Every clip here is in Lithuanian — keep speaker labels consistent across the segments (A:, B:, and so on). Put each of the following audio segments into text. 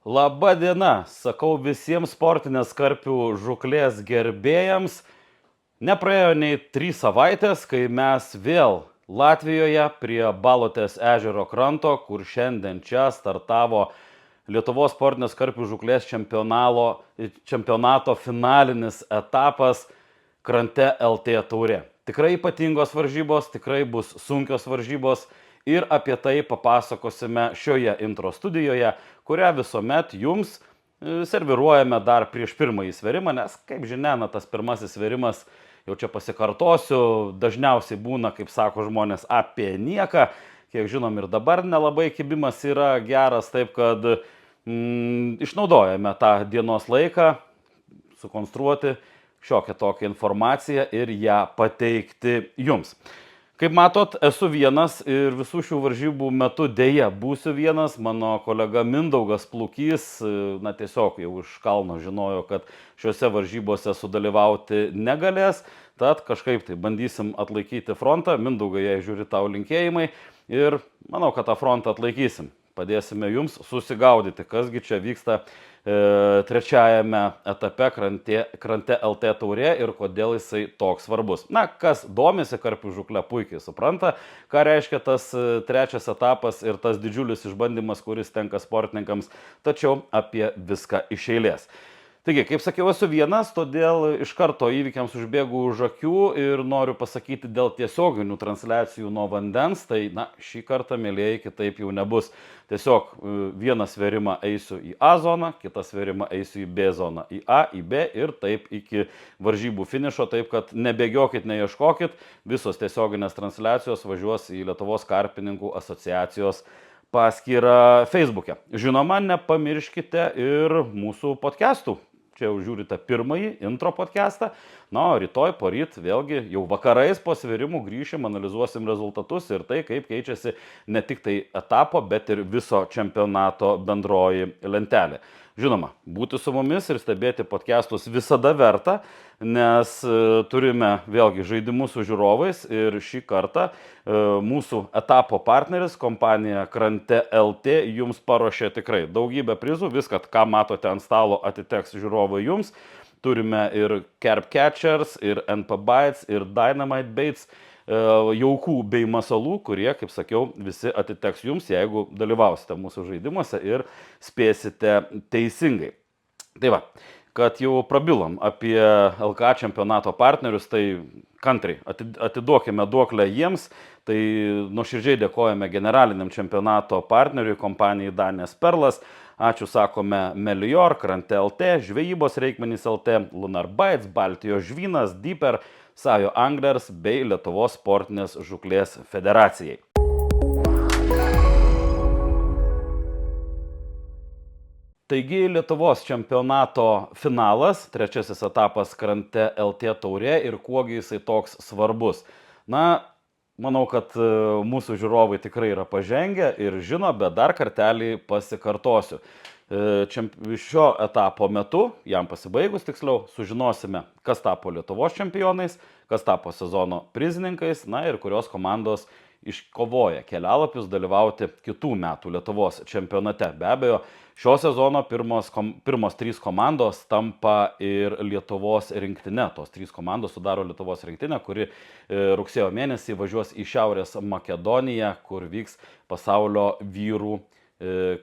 A: Labą dieną, sakau visiems sportinės karpių žūklės gerbėjams. Nepraėjo nei 3 savaitės, kai mes vėl Latvijoje prie Balutės ežero kranto, kur šiandien čia startavo Lietuvos sportinės karpių žūklės čempionato finalinis etapas Krante LT taurė. Tikrai ypatingos varžybos, tikrai bus sunkios varžybos. Ir apie tai papasakosime šioje intro studijoje, kurią visuomet jums serviruojame dar prieš pirmąjį svėrimą, nes, kaip žinia, tas pirmasis svėrimas, jau čia pasikartosiu, dažniausiai būna, kaip sako žmonės, apie nieką. Kiek žinom, ir dabar nelabai kibimas yra geras, taip kad išnaudojame tą dienos laiką, sukonstruoti šiokią tokią informaciją ir ją pateikti jums. Kaip matot, esu vienas ir visų šių varžybų metu dėja būsiu vienas. Mano kolega Mindaugas Plukys, tiesiog jau iš kalno žinojo, kad šiuose varžybose sudalyvauti negalės. Tad kažkaip tai bandysim atlaikyti frontą. Mindaugai, jei žiūri, tau linkėjimai. Ir manau, kad tą frontą atlaikysim. Padėsime jums susigaudyti, kasgi čia vyksta trečiajame etape Krante LT taurė ir kodėl jisai toks svarbus. Kas domisi karpių žūklę, puikiai supranta, ką reiškia tas trečias etapas ir tas didžiulis išbandymas, kuris tenka sportininkams, tačiau apie viską iš eilės. Taigi, kaip sakiau, esu vienas, todėl iš karto įvykiams užbėgu už akių ir noriu pasakyti dėl tiesioginių transliacijų nuo vandens, tai šį kartą, mėlyjeji, kitaip jau nebus. Tiesiog vieną svėrimą eisiu į A zoną, kitą svėrimą eisiu į B zoną, į A, į B ir taip iki varžybų finišo, taip kad nebėgiokit, neieškokit, visos tiesioginės transliacijos važiuos į Lietuvos karpininkų asociacijos paskyrą Facebook'e. Žinoma, nepamirškite ir mūsų podcastų. Čia jau žiūrite pirmąjį intro podcastą. O rytoj, poryt, vėlgi jau vakarais po svėrimų grįšim, analizuosim rezultatus ir tai, kaip keičiasi ne tik tai etapo, bet ir viso čempionato bendroji lentelė. Žinoma, būti su mumis ir stebėti podcastus visada verta, nes turime vėlgi žaidimus su žiūrovais ir šį kartą mūsų etapo partneris, kompanija Krante LT, jums paruošė tikrai daugybę prizų, viską, ką matote ant stalo, atiteks žiūrovai jums. Turime ir Carp Catchers, ir NP Bites, ir Dynamite Baits, jaukų bei masalų, kurie, kaip sakiau, visi atiteks jums, jeigu dalyvausite mūsų žaidimuose ir spėsite teisingai. Tai va, kad jau prabilom apie LK čempionato partnerius, tai kantriai atiduokime duoklę jiems, tai nuoširdžiai dėkojame generaliniam čempionato partneriui, kompanijai Danės Perlas. Ačiū sakome Melior, Krante LT, Žvejybos reikmenys LT, Lunar Bites, Baltijos žvynas, Deeper, Sajo Anglers bei Lietuvos sportinės žūklės federacijai. Taigi Lietuvos čempionato finalas, trečiasis etapas Krante LT taurė ir kuogi jisai toks svarbus. Manau, kad mūsų žiūrovai tikrai yra pažengę ir žino, bet dar kartelį pasikartosiu. Šio etapo metu, jam pasibaigus tiksliau, sužinosime, kas tapo Lietuvos čempionais, kas tapo sezono prizininkais, ir kurios komandos iškovoja kelialapius dalyvauti kitų metų Lietuvos čempionate. Be abejo, šio sezono pirmos 3 komandos tampa ir Lietuvos rinktinė. Tos 3 komandos sudaro Lietuvos rinktinę, kuri rugsėjo mėnesį važiuos į Šiaurės Makedoniją, kur vyks pasaulio vyrų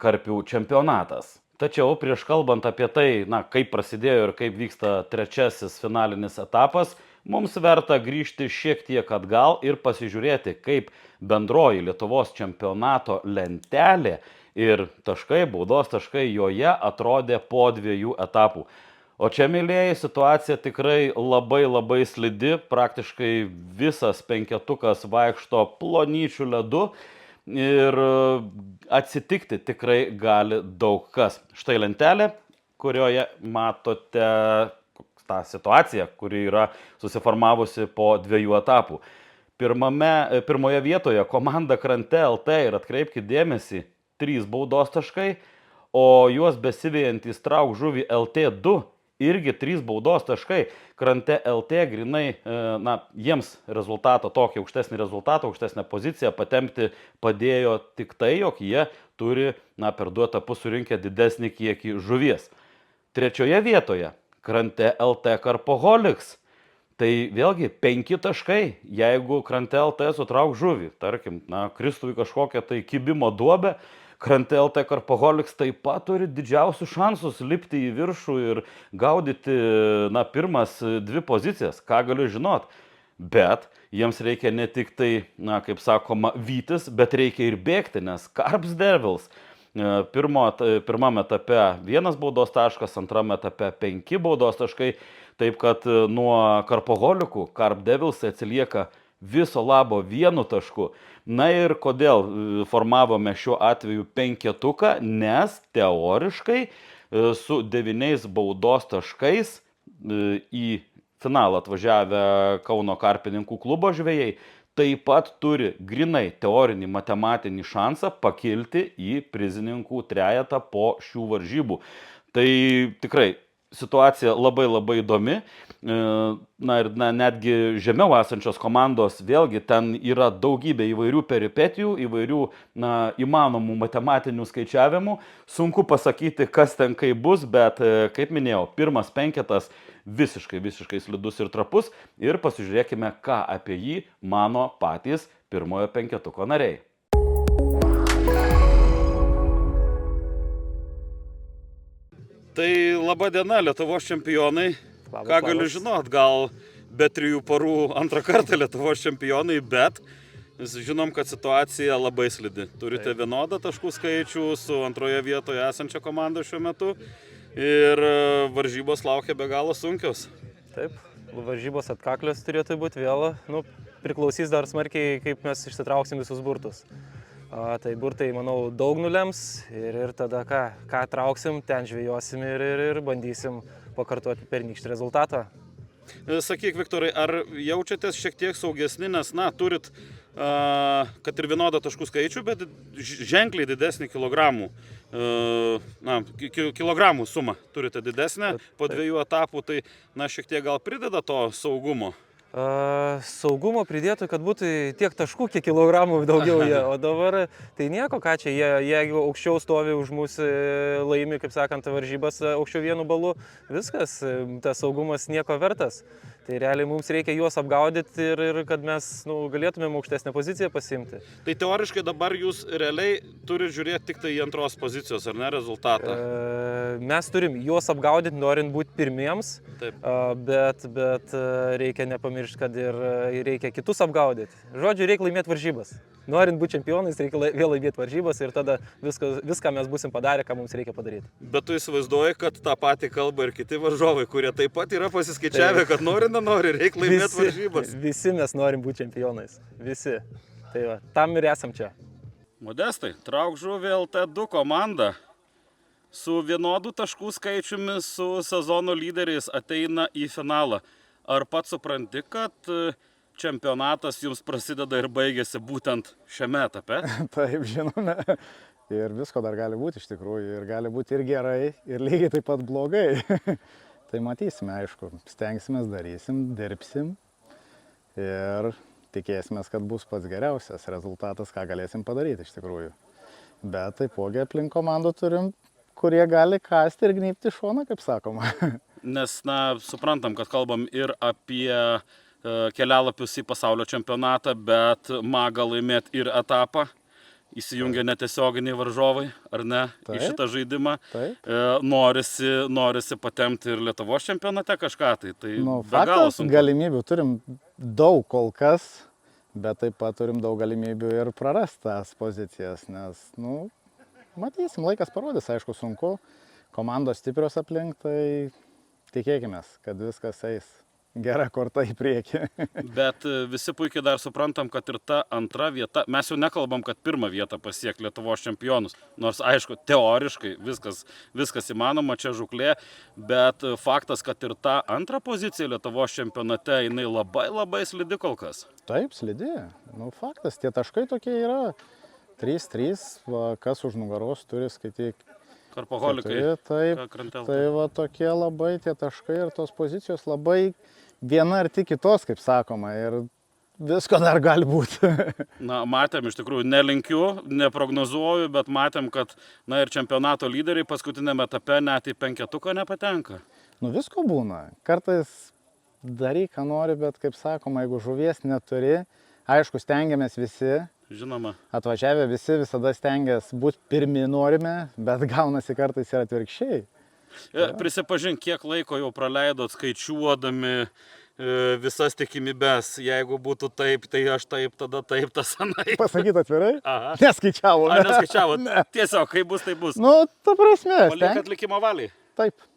A: karpių čempionatas. Tačiau prieš kalbant apie tai, kaip prasidėjo ir kaip vyksta trečiasis finalinis etapas, mums verta grįžti šiek tiek atgal ir pasižiūrėti, kaip bendroji Lietuvos čempionato lentelė ir taškai, baudos taškai joje atrodė po 2 etapų. O čia, mėlyjeji, situacija tikrai labai slidi, praktiškai visas penketukas vaikšto plonyčių ledu. Ir atsitikti tikrai gali daug kas. Štai lentelė, kurioje matote tą situaciją, kuri yra susiformavusi po 2 etapų. Pirmoje vietoje komanda Krante LT ir atkreipkite dėmesį, 3 baudos taškai, o juos besivėjantys Trauk žuvį LT2 irgi 3 baudos taškai. Krante LT grinai, jiems rezultatą, tokį aukštesnį rezultatą, aukštesnę poziciją patempti padėjo tik tai, jog jie turi per 2 etapus surinkę didesnį kiekį žuvies. 3 vietoje Krante LT Karpoholiks. Tai vėlgi 5 taškai, jeigu Krante LT sutrauk žuvį, tarkim, kristų į kažkokią tai kibimo duobę, Krante LT Karpoholiks taip pat turi didžiausius šansus lipti į viršų ir gaudyti, pirmas 2 pozicijas, ką galiu žinot. Bet jiems reikia ne tik tai, kaip sakoma, vytis, bet reikia ir bėgti, nes Carbs Devils pirmame etape 1 baudos taškas, antrame etape 5 baudos taškai, taip kad nuo Karpoholikų Carb Devils atsilieka viso labo 1 tašku. Na ir kodėl formavome šiuo atveju 5-tuką, nes teoriškai su 9 baudos taškais į finalą atvažiavę Kauno karpininkų klubo žvejai taip pat turi grinai teorinį matematinį šansą pakilti į prizininkų trejetą po šių varžybų. Tai tikrai situacija labai labai įdomi. Ir netgi žemiau esančios komandos, vėlgi ten yra daugybė įvairių peripetijų, įvairių įmanomų matematinių skaičiavimų. Sunku pasakyti, kas ten kaip bus, bet kaip minėjau, pirmas 5 visiškai slidus ir trapus. Ir pasižiūrėkime, ką apie jį mano patys pirmojo 5-tuko nariai. Tai laba diena, Lietuvos čempionai. Ką galiu žinot, gal be 3 parų antrą kartą Lietuvos čempionai, bet žinom, kad situacija labai slidi. Turite vienodą taškų skaičių su antroje vietoje esančia komanda šiuo metu ir varžybos laukia be galo sunkios.
B: Taip, varžybos atkaklios turėtų būti vėl. Priklausys dar smarkiai, kaip mes išsitrauksim visus burtus. Tai burtai, manau, daug nulems ir tada ką trauksim, ten žvejosim ir bandysim pakartoti pernykštį rezultatą.
A: Sakyk, Viktorai, ar jaučiatės šiek tiek saugesni, nes, turit, kad ir vienodą taškų skaičių, bet ženkliai didesnį kilogramų sumą turite didesnę po 2 etapų, tai, šiek tiek gal prideda to saugumo?
B: Saugumo pridėtų, kad būtų tiek taškų, kiek kilogramų daugiau jie, o dabar tai nieko, ką čia, jeigu aukščiau stovi už mūsų laimi, kaip sakant, varžybas aukščiau 1 balu, viskas, tas saugumas nieko vertas. Tai realiai mums reikia juos apgaudyti ir kad mes galėtumėm aukštesnę poziciją pasiimti. Tai
A: teoriškai dabar jūs realiai turite žiūrėti tik tai į antros pozicijos, ar ne, rezultatą?
B: Mes turim juos apgaudyti, norint būti pirmiems, bet reikia nepamiršti, kad ir reikia kitus apgaudyti. Žodžiu, reikia laimėti varžybas. Norint būti čempionais, reikia vėl laimėti varžybas ir tada viską mes būsim padarę, ką mums reikia padaryti.
A: Bet tu įsivaizduoji, kad tą patį kalba ir kiti varžovai, kurie taip pat yra pasiskaičiavę, kad nori, reikia laimėti varžybas.
B: Visi mes norim būti čempionais. Visi. Tai va, tam ir esam čia.
A: Modestai, Trauk žuvį LT2 komanda su vienodu taškų skaičiumi su sezono lyderiais ateina į finalą. Ar pats supranti, kad čempionatas jums prasideda ir baigėsi būtent šiame etape?
C: Taip, žinome. Ir visko dar gali būti iš tikrųjų. Ir gali būti ir gerai, ir lygiai taip pat blogai. Tai matysime, aišku. Stengsimės, darysim, dirbsim. Ir tikėsimės, kad bus pats geriausias rezultatas, ką galėsim padaryti iš tikrųjų. Bet taipogi aplink komandą turim, kurie gali kasti ir gnybti šoną, kaip sakoma.
A: Nes, suprantam, kad kalbam ir apie kelialapius į pasaulio čempionatą, bet maga laimėti ir etapą, įsijungia netiesioginiai varžovai, ar ne, į šitą žaidimą. Norisi patemti ir Lietuvos čempionate kažką, tai be galo sunku.
C: Galimybių turim daug kol kas, bet taip pat turim daug galimybių ir prarasti tas pozicijas, nes, matysim, laikas parodys, aišku, sunku, komandos stiprios aplink, tai tikėkimės, kad viskas eis gera korta į priekį.
A: Bet visi puikiai dar suprantam, kad ir ta antra vieta, mes jau nekalbam, kad pirmą vietą pasiek Lietuvos čempionus, nors aišku, teoriškai viskas įmanoma, čia žūklė, bet faktas, kad ir ta antra pozicija Lietuvos čempionate, jinai labai slidi kol kas.
C: Taip, slidi. Faktas, tie taškai tokie yra 3-3, kas už nugaros turi skaityk.
A: Karpoholikai.
C: Tai va tokie labai tie taškai ir tos pozicijos labai viena ar tik kitos, kaip sakoma. Ir visko dar gali būti.
A: Na, matėm, iš tikrųjų, nelinkiu, neprognozuoju, bet matėm, kad, na, ir čempionato lyderiai paskutinėme etape net į penketuką nepatenka.
C: Nu visko būna. Kartais daryk, ką nori, bet kaip sakoma, jeigu žuvies neturi, aišku, stengiamės visi.
A: Žinoma.
C: Atvažiavę visi visada stengiasi būti pirmi norime, bet gaunasi kartais ir atvirkščiai.
A: Prisipažink, kiek laiko jau praleidot skaičiuodami visas tikimybės. Jeigu būtų taip, tai aš taip, tada taip, tas anai.
C: Pasakyt atvirai?
A: Aha.
C: Neskaičiavome.
A: Ar neskaičiavot? Ne. Tiesiog, kaip bus, tai bus.
C: Nu, ta prasme.
A: Paliekat likimo valiai.
C: Taip.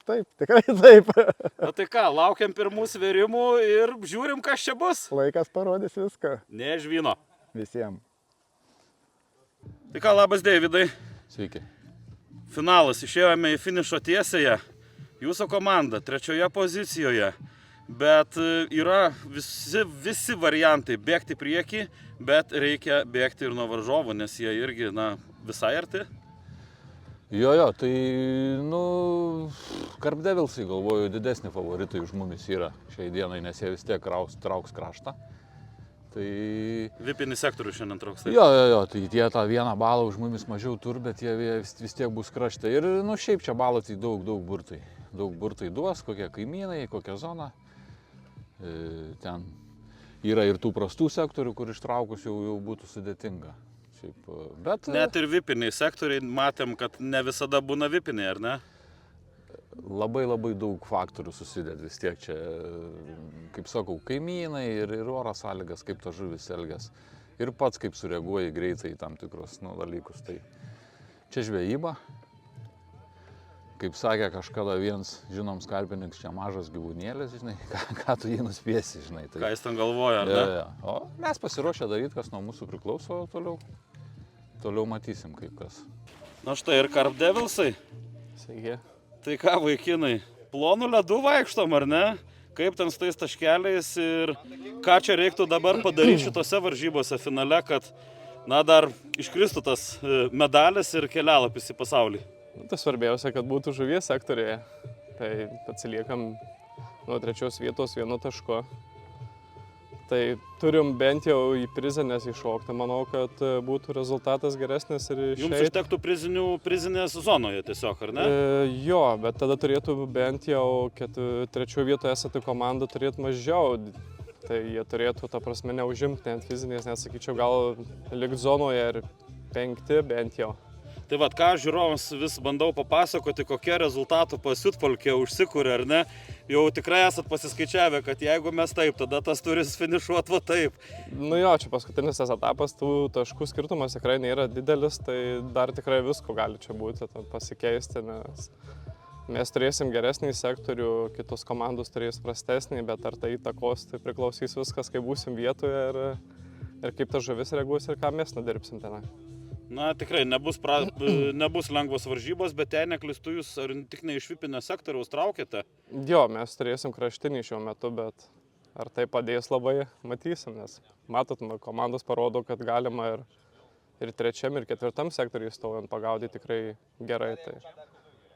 C: Taip, tikrai taip.
A: Na tai ką, laukiam pirmų svėrimų ir žiūrim, kas čia bus.
C: Laikas parodys viską.
A: Ne žvyno.
C: Visiems.
A: Tai ką, labas Deividai.
D: Sveiki.
A: Finalas, išėjome į finišo tiesėje. Jūsų komanda 3 pozicijoje. Bet yra visi variantai bėgti prieki, bet reikia bėgti ir nuo varžovų, nes jie irgi, na, visai arti.
D: Jo, tai, Carp Devilsai, galvoju, didesni favoritai už mumis yra šiai dienai, nes jie vis tiek trauks kraštą. Tai...
A: Vipinį sektorių šiandien trauks.
D: Jo, tai jie tą 1 balą už mumis mažiau tur, bet jie vis tiek bus krašte. Ir, šiaip čia balų tai daug burtai. Daug burtai duos, kokie kaimynai, kokia zona. Ten yra ir tų prastų sektorių, kur ištraukus jau būtų sudėtinga. Šiaip, bet...
A: Net ir vipiniai sektoriai matėm, kad ne visada būna vipiniai, ar ne?
D: Labai daug faktorių susideda vis tiek čia, kaip sakau, kaimynai ir oro sąlygas, kaip ta žuvis elgias. Ir pats kaip sureaguoji greitai į tam tikrus dalykus. Tai čia žvejyba. Kaip sakė kažkada vienas žinoms karpininkas, čia mažas gyvūnėlis, žinai, ką tu jį nuspėsi, žinai. Tai...
A: Ką jis ten galvoja, ar ne?
D: Ja. O mes pasiruošę daryti, kas nuo mūsų priklauso, toliau matysim kaip kas.
A: Na štai ir Carp Devilsai.
B: Sveiki.
A: Tai ką, vaikinai, plonų ledų vaikštom, ar ne? Kaip ten su tais taškeliais ir ką čia reiktų dabar padaryti šitose varžybose finale, kad, na, dar iškristų tas medalis ir kelialapis į pasaulį?
B: Tai svarbiausia, kad būtų žuvies sektorėje. Tai atsiliekam nuo 3 vietos 1 tašku. Tai turim bent jau į prizinės iššokti. Manau, kad būtų rezultatas geresnis ir išeit.
A: Jums užtektų prizinės zonoje tiesiog, ar ne?
B: Jo, bet tada turėtų bent jau 3 vietoje esate komanda turėtų mažiau. Tai jie turėtų, ta prasme, neužimti net fizinės, nesakyčiau, gal likt zonoje ir 5 bent jau.
A: Tai vat, ką žiūrovams vis bandau papasakoti, kokie rezultatų pasiutpolkė užsikūrė, ar ne? Jau tikrai esat pasiskaičiavę, kad jeigu mes taip, tada tas turi finišuoti va taip.
B: Nu jo, čia paskutinis tas etapas, tų taškų skirtumas tikrai nėra didelis, tai dar tikrai visko gali čia būti, pasikeisti, nes mes turėsim geresnį sektorių, kitos komandos turės prastesnį, bet ar tai įtakos, tai priklausys viskas, kai būsim vietoje ir kaip ta žuvis reaguos ir ką mes nudirbsim tenai.
A: Na, tikrai nebus lengvos varžybos, bet jei neklystu, jūs ar tik ne iš vipinio sektoriaus traukėte?
B: Jo, mes turėsim kraštinį šiuo metu, bet ar tai padės labai, matysim, nes matot, komandos parodo, kad galima ir 3. ir 4. sektoriui stovant pagaudyti tikrai gerai. Tai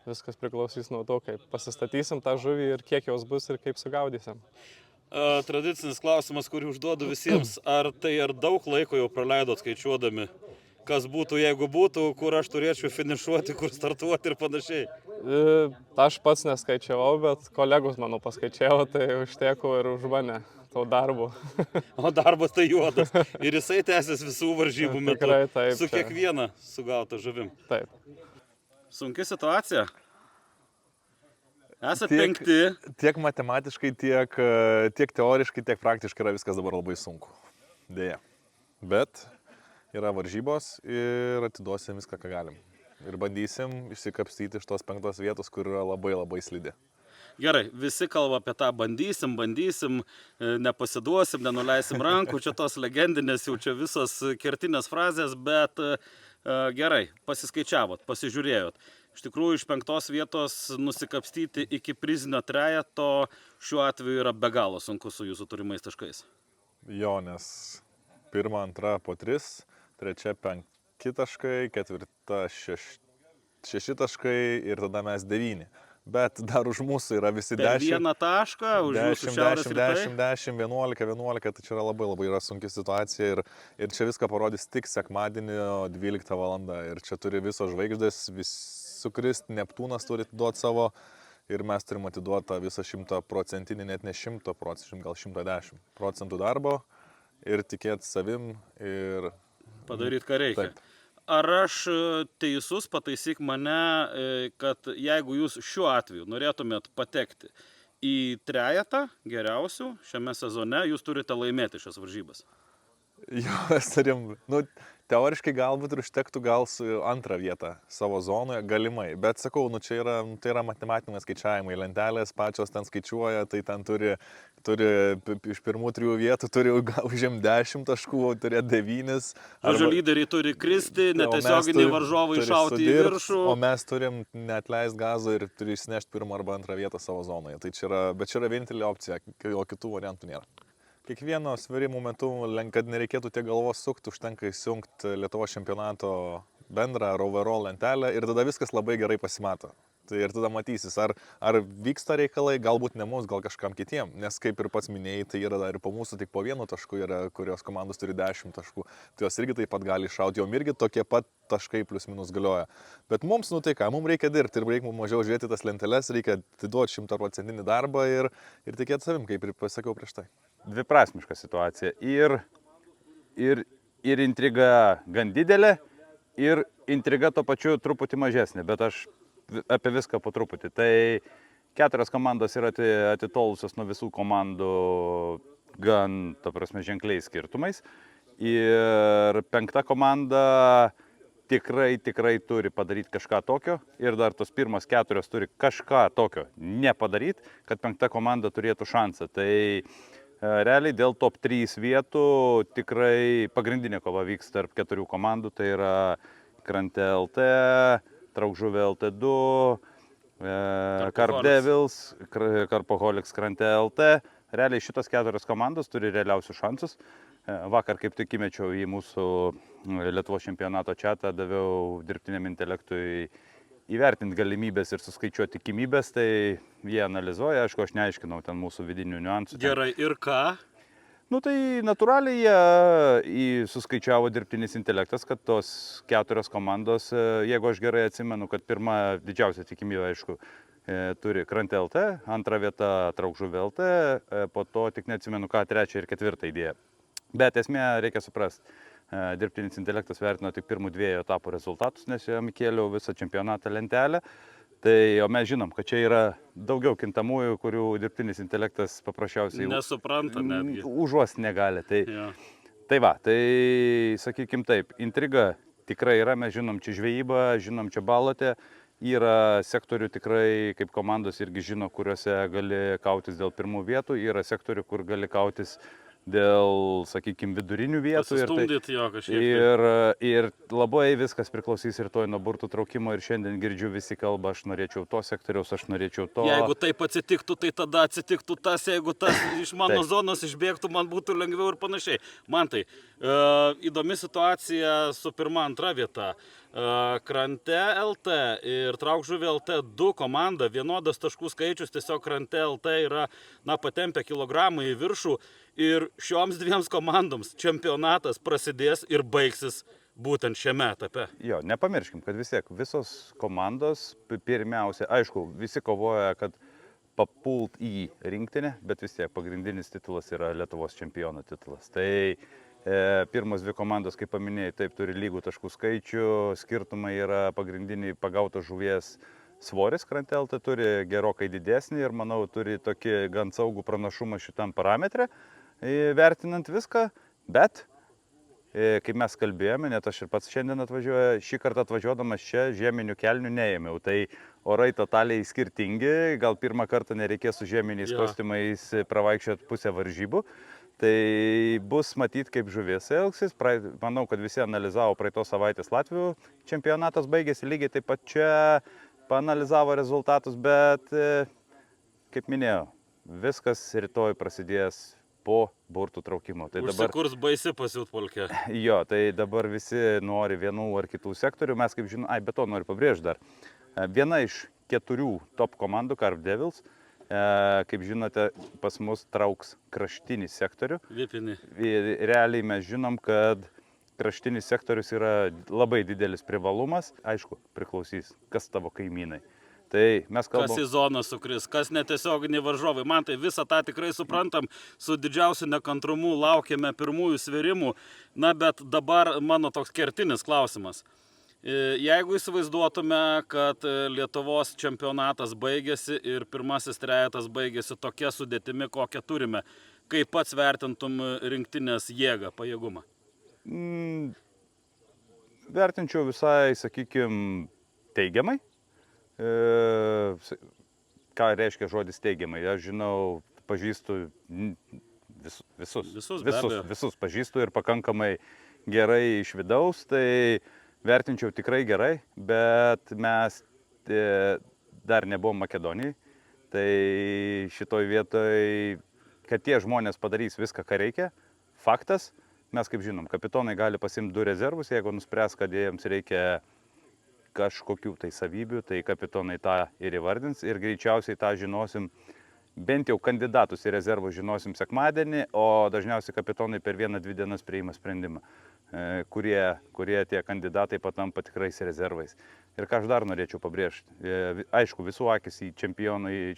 B: viskas priklausys nuo to, kaip pasistatysim tą žuvį ir kiek jos bus ir kaip sugaudysim.
A: Tradicinis klausimas, kurį užduodu visiems, ar daug laiko jau praleidot skaičiuodami? Kas būtų, jeigu būtų, kur aš turėčiau finišuoti, kur startuoti ir panašiai?
B: Aš pats neskaičiavau, bet kolegos mano paskaičiavo, tai užteko ir už mane to darbo.
A: O darbas tai juodas. Ir jisai tęsis visų varžybų metu.
B: Tikrai taip.
A: Su kiekviena sugauta žuvim.
B: Taip.
A: Sunki situacija. Esat 5.
E: Tiek matematiškai, tiek teoriškai, tiek praktiškai yra viskas dabar labai sunku. Deja. Bet yra varžybos ir atiduosim viską, ką galim. Ir bandysim išsikapstyti iš tos 5 vietos, kur yra labai slidi.
A: Gerai, visi kalba apie tą bandysim, nepasiduosim, nenuleisim rankų, čia tos legendinės jau čia visos kertinės frazės, bet gerai, pasiskaičiavot, pasižiūrėjot. Iš tikrųjų, iš 5 vietos nusikapstyti iki prizinio trejeto šiuo atveju yra be galo sunku su jūsų turimais taškais.
E: Jo, nes 1, 2 po 3, 3, 5 taškai, 4, 6 taškai ir tada mes 9. bet dar už mūsų yra visi
A: Per
E: 10.
A: vieną tašką, už jūsų
E: 10,
A: šiaurės
E: 10,
A: rytai.
E: 10, 10, 11, 11, tai čia yra labai yra sunki situacija ir čia viską parodys tik sekmadienį 12 val. Ir čia turi visos žvaigždės sukrist, Neptūnas turi duoti savo ir mes turim atiduoti tą visą 100%, net ne 100%, gal 110% darbo ir tikėti savim ir
A: Padaryti, ką reikia.
E: Taip.
A: Ar aš teisus, pataisyk mane, kad jeigu jūs šiuo atveju norėtumėt patekti į trejetą geriausių šiame sezone, jūs turite laimėti šias varžybas?
E: Jo, mes turim, teoriškai galbūt ir užtektų gal su antrą vietą savo zonoje, galimai, bet sakau, tai yra matematiniai skaičiavimai, lentelės pačios ten skaičiuoja, tai ten turi iš pirmų 3 vietų turi užimti 10 taškų, turėti 9.
A: Žodžiu, lyderiai turi kristi, netiesioginiai varžovai šauti į viršų.
E: O mes turim neatleisti gazo ir turi įsinešti 1 arba 2 vietą savo zonoje. Tai čia yra vienintelė opcija, o kitų variantų nėra. Kiekvieno svėrimų metu, kad nereikėtų tiek galvos sukti, užtenka įsijungti Lietuvos čempionato bendrą overall lentelę ir tada viskas labai gerai pasimato. Tai ir tada matysis, ar vyksta reikalai, galbūt ne mums, gal kažkam kitiem, nes kaip ir pats minėjai, tai yra ir po mūsų tik po 1 tašku, kurios komandos turi 10 taškų, tai jos irgi taip pat gali iššauti, jom irgi tokie pat taškai plus minus galioja. Bet mums, tai ką, mums reikia dirbti ir reikia mažiau žiūrėti tas lenteles, reikia atiduoti 100% darbą ir tikėti savim, kaip ir pasakiau prieš tai.
F: Dviprasmiška situacija. Ir intriga gan didelė, ir intriga to pačiu truputį mažesnė, bet aš apie viską po truputį. Tai 4 komandos yra atitolusios nuo visų komandų gan, ženkliais skirtumais. Ir 5 komanda tikrai turi padaryti kažką tokio ir dar tos pirmos 4 turi kažką tokio nepadaryti, kad 5 komanda turėtų šansą. Tai realiai dėl top 3 vietų tikrai pagrindinė kova vyks tarp 4 komandų, tai yra Krante LT, Traukžuvė LT2, Carp Devils, Carpoholics Krante LT. Realiai šitos 4 komandos turi realiausius šansus. Vakar kaip tik įmečiau į mūsų Lietuvos čempionato chatą, daviau dirbtiniam intelektui įvertinti galimybės ir suskaičiuoti tikimybės, tai jie analizuoja, aišku, aš neaiškinau ten mūsų vidinių niuansų.
A: Gerai, ir ką?
F: Tai natūraliai jie suskaičiavo dirbtinis intelektas, kad tos 4 komandos, jeigu aš gerai atsimenu, kad pirma didžiausia tikimybė, aišku, turi Krante LT, antra vieta Traukžuvė LT, po to tik neatsimenu ką, 3 ir 4 idėja. Bet esmė reikia suprasti, dirbtinis intelektas vertino tik pirmų 2 etapų rezultatus, nes jam kėliau visą čempionatą lentelę. Tai o mes žinom, kad čia yra daugiau kintamųjų, kurių dirbtinis intelektas paprasčiausiai
A: Nesupranta netgi.
F: Užuosti negali.
A: Ja.
F: Tai sakykim taip, intriga tikrai yra, mes žinom čia žvejybą, žinom čia balotę, yra sektorių tikrai, kaip komandos irgi žino, kuriuose gali kautis dėl pirmų vietų, yra sektorių, kur gali kautis dėl, sakykime, vidurinių vietų.
A: Pasistumdyti jo kažkiek.
F: Ir labai viskas priklausys rytoj nuo burtų traukimo ir šiandien girdžiu visi kalba, aš norėčiau to sektoriaus, aš norėčiau to.
A: Jeigu taip atsitiktų, tai tada atsitiktų tas, jeigu tas iš mano zonos išbėgtų, man būtų lengviau ir panašiai. Man tai įdomi situacija su 1-2 vieta. Krante LT ir Traukžuvė LT 2 komanda, vienodas taškų skaičius, tiesiog Krante LT yra patempę kilogramą į viršų ir šioms 2 komandoms čempionatas prasidės ir baigsis būtent šiame etape.
F: Jo, nepamirškim, kad vis tiek visos komandos pirmiausia, aišku, visi kovoja, kad papult į rinktinę, bet vis tiek pagrindinis titulas yra Lietuvos čempiono titulas. Tai pirmos 2 komandos, kaip paminėjai, taip turi lygų taškų skaičių, skirtumai yra pagrindiniai pagautos žuvies svoris, Krante LT turi gerokai didesnį ir manau turi tokį gan saugų pranašumą šitam parametre, vertinant viską, bet kaip mes kalbėjome, net aš ir pats šiandien atvažiuoju, šį kartą atvažiuodamas čia žieminių kelnių neėmiau, tai orai totaliai skirtingi, gal pirmą kartą nereikės su žieminiais kostiumais pravaikščioti pusę varžybų. Tai bus matyti, kaip žuvis elgsis. Manau, kad visi analizavo praeitos savaitės Latvijų čempionatas baigėsi, lygiai taip pat čia paanalizavo rezultatus, bet, kaip minėjau, viskas rytoj prasidės po burtų traukimo. Tai
A: užsikurs baisi pasiutpolkė.
F: Jo, tai dabar visi nori vienų ar kitų sektorių, mes kaip žinom, be to noriu pabrėžti dar. Viena iš 4 top komandų Carp Devils. Kaip žinote, pas mus trauks kraštinį sektorių.
A: Vipinį.
F: Realiai mes žinom, kad kraštinis sektorius yra labai didelis privalumas. Aišku, priklausys, kas tavo kaimynai. Tai mes kalbam...
A: Kas į zoną sukris, kas netiesioginiai varžovai. Man tai visą tą tikrai suprantam, su didžiausiu nekantrumu laukiame pirmųjų sverimų. Na, bet dabar mano toks kertinis klausimas. Jeigu įsivaizduotume, kad Lietuvos čempionatas baigėsi ir pirmasis trejetas baigėsi tokia sudėtimi, kokią turime, kaip pats vertintum rinktinės jėgą, pajėgumą?
F: Vertinčiau visai, sakykime, teigiamai. Ką reiškia žodis teigiamai? Aš žinau, pažįstu visus pažįstu ir pakankamai gerai iš vidaus, tai vertinčiau tikrai gerai, bet mes dar nebuvom Makedonijai, tai šitoj vietoj, kad tie žmonės padarys viską, ką reikia, faktas, mes kaip žinom, kapitonai gali pasimti 2 rezervus, jeigu nuspręs, kad jiems reikia kažkokių tai savybių, tai kapitonai tą ir įvardins ir greičiausiai tą žinosim, bent jau kandidatus į rezervus žinosim sekmadienį, o dažniausiai kapitonai per 1-2 dienas priima sprendimą, kurie tie kandidatai patampa tikrais rezervais. Ir ką aš dar norėčiau pabrėžti, aišku, visų akis į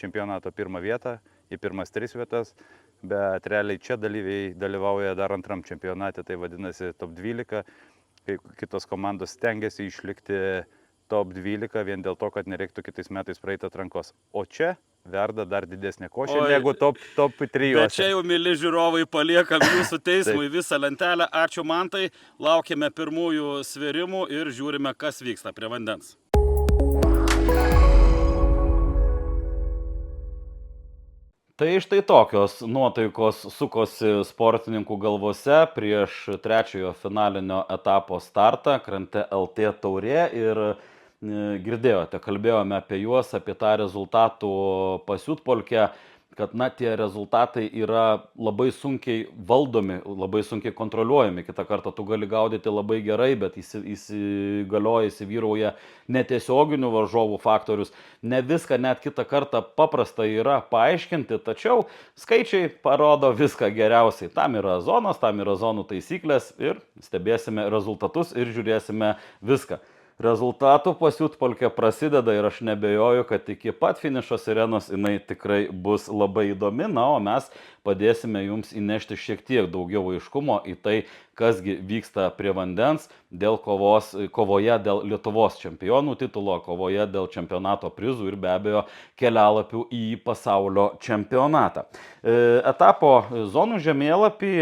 F: čempionato pirmą vietą, į pirmas 3 vietas, bet realiai čia dalyviai dalyvauja dar antram čempionate, tai vadinasi top 12, kai kitos komandos stengiasi išlikti top 12 vien dėl to, kad nereiktų kitais metais praeiti atrankos. O čia verda dar didesnė košė negu top 3.
A: Bet čia jau, mili žiūrovai, paliekam jūsų teismui visą lentelę. Ačiū Mantai, laukiame pirmųjų svėrimų ir žiūrime, kas vyksta prie vandens. Tai štai tokios nuotaikos sukosi sportininkų galvose prieš trečiojo finalinio etapo startą Krante LT taurė ir girdėjote, kalbėjome apie juos, apie tą rezultatų Pasiutpolkę, kad tie rezultatai yra labai sunkiai valdomi, labai sunkiai kontroliuojami. Kitą kartą tu gali gaudyti labai gerai, bet įsivyrauja netiesioginių varžovų faktorius. Ne viską net kitą kartą paprasta yra paaiškinti, tačiau skaičiai parodo viską geriausiai. Tam yra zonos, tam yra zonų taisyklės ir stebėsime rezultatus ir žiūrėsime viską. Rezultatų Pasiutpolkė prasideda ir aš nebejoju, kad iki pat finišo sirenos jinai tikrai bus labai įdomi, o mes padėsime jums įnešti šiek tiek daugiau aiškumo į tai, kasgi vyksta prie vandens kovoje dėl Lietuvos čempionų titulo, kovoje dėl čempionato prizų ir be abejo kelialapių į pasaulio čempionatą. Etapo zonų žemėlapį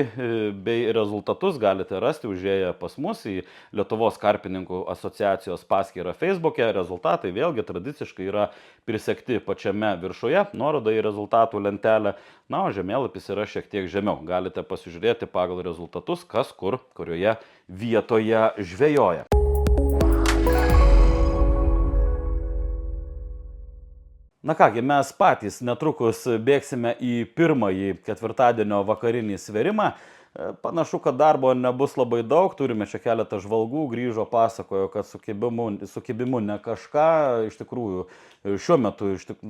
A: bei rezultatus galite rasti užėję pas mus į Lietuvos karpininkų asociacijos paskyrą Facebook'e. Rezultatai vėlgi tradiciškai yra prisekti pačiame viršuje, nuoroda į rezultatų lentelę, o žemėlapis yra šiek tiek žemiau. Galite pasižiūrėti pagal rezultatus, kas kur, kurioje vietoje žvejoja. Na kągi, mes patys netrukus bėgsime į pirmąjį ketvirtadienio vakarinį svėrimą. Panašu, kad darbo nebus labai daug, turime čia keletą žvalgų, grįžo, pasakojo, kad su kibimu ne kažką, iš tikrųjų šiuo metu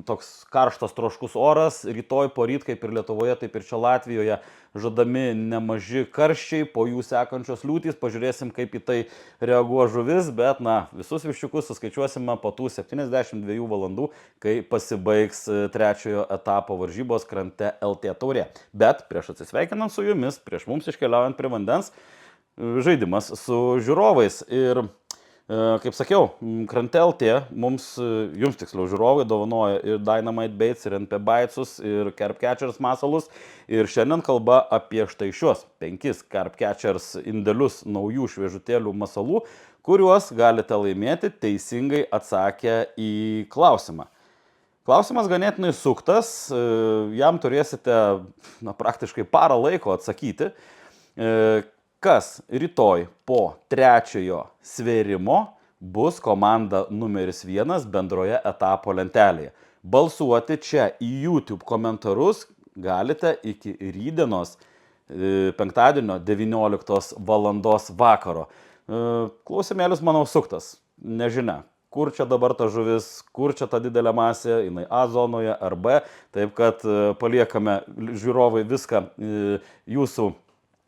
A: toks karštas troškus oras, rytoj poryt kaip ir Lietuvoje, taip ir čia Latvijoje žadami nemaži karščiai, po jų sekančios liūtys, pažiūrėsim kaip į tai reaguos žuvis, bet visus viščiukus suskaičiuosime po tų 72 valandų, kai pasibaigs trečiojo etapo varžybos Krante LT taurė. Bet prieš atsisveikinant su jumis, prieš mums iškeliaujant prie vandens, žaidimas su žiūrovais. Ir kaip sakiau, Krante LT jums tiksliau žiūrovai dovanoja ir Dynamite Baits, ir NP Baitsus, ir Carp Catchers masalus. Ir šiandien kalba apie štai šios 5 Carp Catchers indelius naujų šviežutėlių masalų, kuriuos galite laimėti teisingai atsakę į klausimą. Klausimas ganėtinai suktas, jam turėsite praktiškai parą laiko atsakyti. Kas rytoj po trečiojo svėrimo bus komanda numeris 1 bendroje etapo lentelėje. Balsuoti čia į YouTube komentarus galite iki rytdienos penktadienio 19 valandos vakaro. Klausimėlis, manau, suktas. Nežinia, kur čia dabar ta žuvis, kur čia ta didelė masė, jinai A zonoje ar B, taip kad paliekame žiūrovai viską jūsų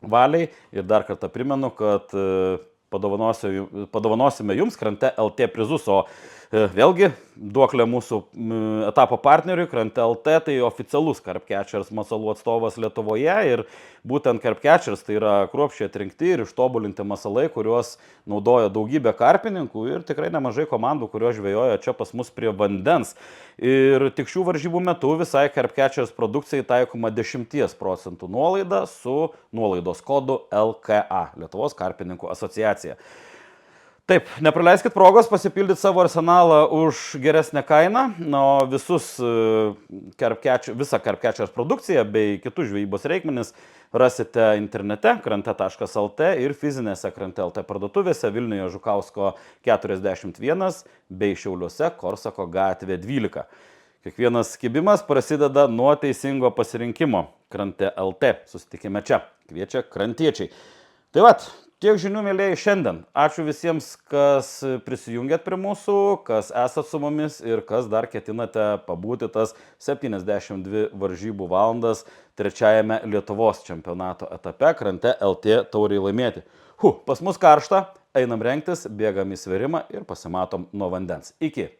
A: valiai ir dar kartą primenu, kad padovanosime jums Krante LT prizus, o vėlgi duoklė mūsų etapo partneriui Krante LT, tai oficialus Carp Catchers masalų atstovas Lietuvoje ir būtent Carp Catchers tai yra kruopščiai atrinkti ir ištobulinti masalai, kuriuos naudoja daugybė karpininkų ir tikrai nemažai komandų, kurios žvejoja čia pas mus prie vandens. Ir tik šių varžybų metu visai Carp Catchers produkcijai taikoma 10% nuolaida su nuolaidos kodu LKA, Lietuvos karpininkų asociacija. Taip, nepraleiskit progos pasipildyti savo arsenalą už geresnę kainą, o visą Carp Catchers produkciją bei kitus žvejybos reikmenis rasite internete krante.lt ir fizinėse Krante LT parduotuvėse Vilniuje Žukausko 41 bei Šiauliuose Korsako gatvė 12. Kiekvienas kibimas prasideda nuo teisingo pasirinkimo. Krante LT. Susitikime čia. Kviečia krantiečiai. Tai vat, tiek žinių, mėlyjei, šiandien. Ačiū visiems, kas prisijungėt prie mūsų, kas esat su mumis ir kas dar ketinate pabūti tas 72 varžybų valandas trečiajame Lietuvos čempionato etape Krante LT tauriai laimėti. Pas mus karšta, einam rengtis, bėgam į svėrimą ir pasimatom nuo vandens. Iki.